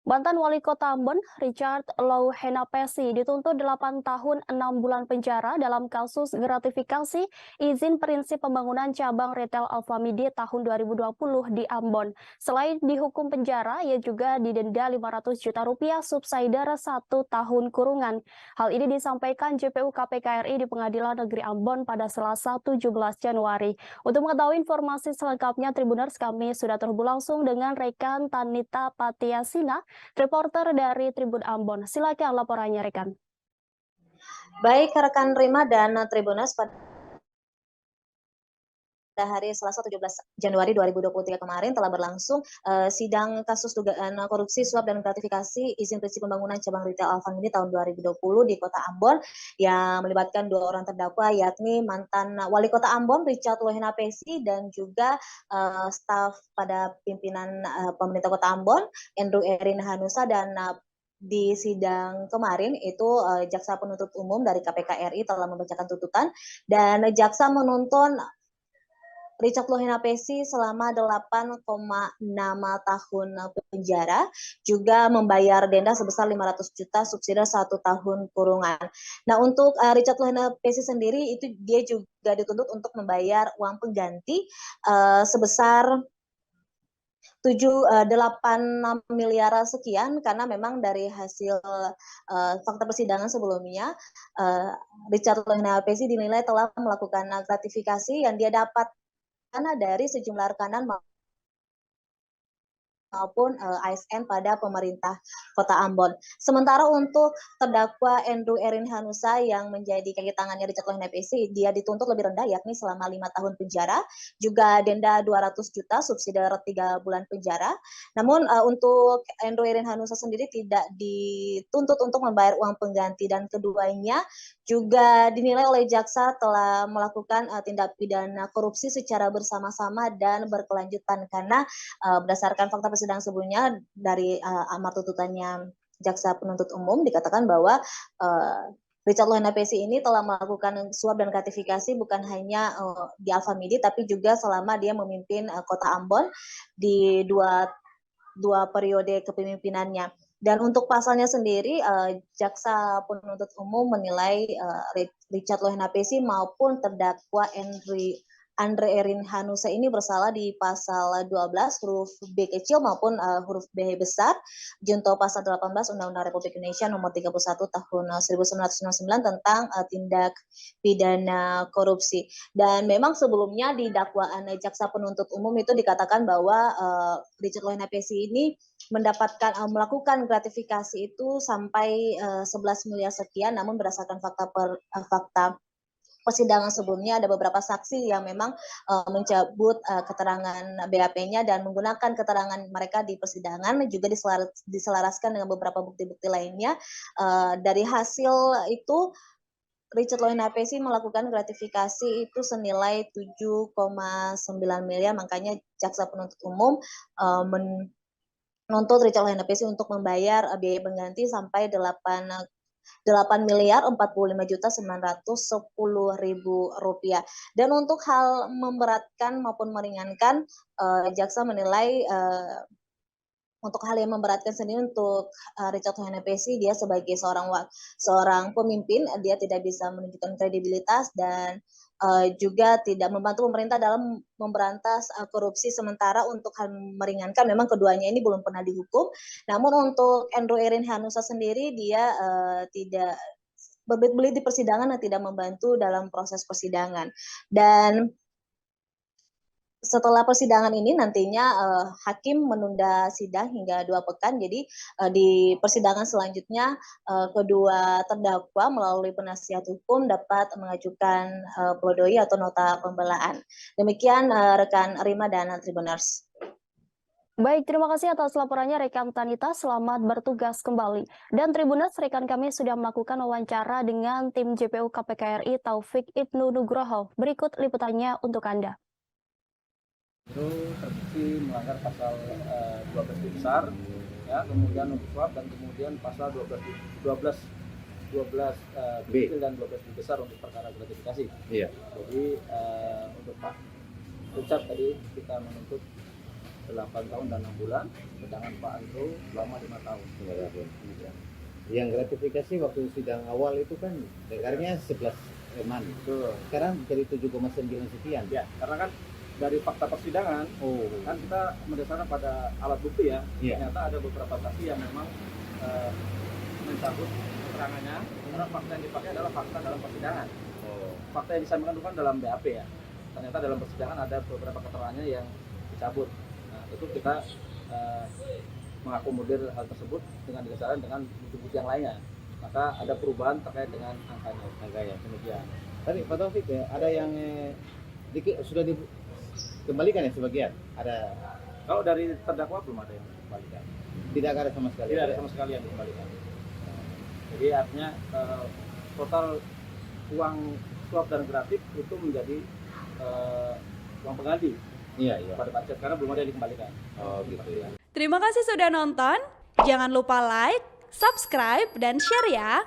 Mantan Wali Kota Ambon, Richard Louhenapesi, dituntut 8 tahun 6 bulan penjara dalam kasus gratifikasi izin prinsip pembangunan cabang retail Alfamidi tahun 2020 di Ambon. Selain dihukum penjara, ia juga didenda 500 juta rupiah subsidiar 1 tahun kurungan. Hal ini disampaikan JPU KPK RI di Pengadilan Negeri Ambon pada Selasa 17 Januari. Untuk mengetahui informasi selengkapnya, Tribuners, kami sudah terhubung langsung dengan rekan Tanita Patiasina, reporter dari Tribun Ambon. Silakan laporannya, rekan. Baik, rekan Rima dan Tribuners, pada hari Selasa 17 Januari 2023 kemarin telah berlangsung sidang kasus dugaan korupsi suap dan gratifikasi izin prinsip pembangunan cabang retail Alfamidi tahun 2020 di Kota Ambon yang melibatkan 2 orang terdakwa, yakni mantan Wali Kota Ambon Richard Louhenapesi dan juga staf pada pimpinan pemerintah Kota Ambon Andrew Erin Hanusa. Dan di sidang kemarin itu jaksa penuntut umum dari KPK RI telah membacakan tuntutan dan jaksa menuntut Richard Louhenapesi selama 8,6 tahun penjara, juga membayar denda sebesar 500 juta subsidi 1 tahun kurungan. Nah, untuk Richard Louhenapesi sendiri itu dia juga dituntut untuk membayar uang pengganti sebesar 8 miliar sekian, karena memang dari hasil fakta persidangan sebelumnya Richard Louhenapesi dinilai telah melakukan gratifikasi yang dia dapat dari sejumlah rekanan maupun ASN pada pemerintah Kota Ambon. Sementara untuk terdakwa Andrew Erin Hanusa yang menjadi kaki tangannya Richard Louhenapesi, dia dituntut lebih rendah, yakni selama 5 tahun penjara, juga denda 200 juta subsidi 3 bulan penjara. Namun untuk Andrew Erin Hanusa sendiri tidak dituntut untuk membayar uang pengganti, dan keduanya juga dinilai oleh jaksa telah melakukan tindak pidana korupsi secara bersama-sama dan berkelanjutan, karena berdasarkan fakta persidangan sebelumnya dari amar tuntutannya jaksa penuntut umum dikatakan bahwa Richard Louhenapesi ini telah melakukan suap dan gratifikasi bukan hanya di Alfamidi, tapi juga selama dia memimpin Kota Ambon di dua periode kepemimpinannya. Dan untuk pasalnya sendiri, jaksa penuntut umum menilai Richard Louhenapesi maupun terdakwa Andre Erin Hanusa ini bersalah di pasal 12 huruf B kecil maupun huruf B besar junto pasal 18 Undang-Undang Republik Indonesia nomor 31 tahun 1999 tentang tindak pidana korupsi. Dan memang sebelumnya di dakwaan jaksa penuntut umum itu dikatakan bahwa Richard Louhenapesi ini melakukan gratifikasi itu sampai 11 miliar sekian, namun berdasarkan fakta persidangan sebelumnya ada beberapa saksi yang memang mencabut keterangan BAP-nya dan menggunakan keterangan mereka di persidangan, juga diselaraskan dengan beberapa bukti-bukti lainnya. Dari hasil itu Richard Louhenapesi melakukan gratifikasi itu senilai 7,9 miliar, makanya jaksa penuntut umum menuntut Richard Louhenapesi untuk membayar biaya pengganti sampai 8.045.910.000 rupiah. Dan untuk hal memberatkan maupun meringankan, jaksa menilai untuk hal yang memberatkan sendiri untuk Richard Louhenapesi, dia sebagai seorang pemimpin, dia tidak bisa menunjukkan kredibilitas dan juga tidak membantu pemerintah dalam memberantas korupsi. Sementara untuk hal meringankan, memang keduanya ini belum pernah dihukum. Namun untuk Andrew Erin Hanusa sendiri, dia tidak berbelit-belit di persidangan dan tidak membantu dalam proses persidangan. Dan setelah persidangan ini nantinya hakim menunda sidang hingga 2 pekan. Jadi di persidangan selanjutnya kedua terdakwa melalui penasihat hukum dapat mengajukan pledoi atau nota pembelaan. Demikian rekan Rima dan Tribuners. Baik, terima kasih atas laporannya rekan Tanita. Selamat bertugas kembali. Dan Tribuners, rekan kami sudah melakukan wawancara dengan tim JPU KPK RI Taufik Ibnu Nugroho. Berikut liputannya untuk Anda. Itu terbukti melanggar pasal 12 besar, ya, kemudian untuk suap, dan kemudian pasal 12 kecil dan 12 besar untuk perkara gratifikasi. Iya. Jadi untuk Pak Richard tadi kita menuntut 8 tahun dan 6 bulan, sedangkan Pak Andro selama 5 tahun. Yang gratifikasi waktu sidang awal itu kan dengarnya 11 teman. Betul. Sekarang jadi 7,9 sekian. Ya, karena kan dari fakta persidangan, kan kita mendasarkan pada alat bukti ya. Iya. Ternyata ada beberapa saksi yang memang mencabut keterangannya, karena fakta yang dipakai adalah fakta dalam persidangan. Fakta yang disampaikan itu kan dalam BAP ya. Ternyata dalam persidangan ada beberapa keterangannya yang dicabut. Nah, itu kita mengakomodir hal tersebut dengan didasarkan dengan bukti-bukti yang lainnya. Maka ada perubahan terkait dengan angkanya. Demikian. Tadi Pak Taufik ya, ada yang sudah dikembalikan ya sebagian? Ada? Kalau dari terdakwa belum ada yang dikembalikan. Tidak ada sama sekali? Tidak ada sama sekali yang dikembalikan. Jadi artinya total uang suap dan gratis itu menjadi uang pengganti pada pajak karena belum ada yang dikembalikan. Oh gitu ya. Terima kasih sudah nonton. Jangan lupa like, subscribe, dan share ya.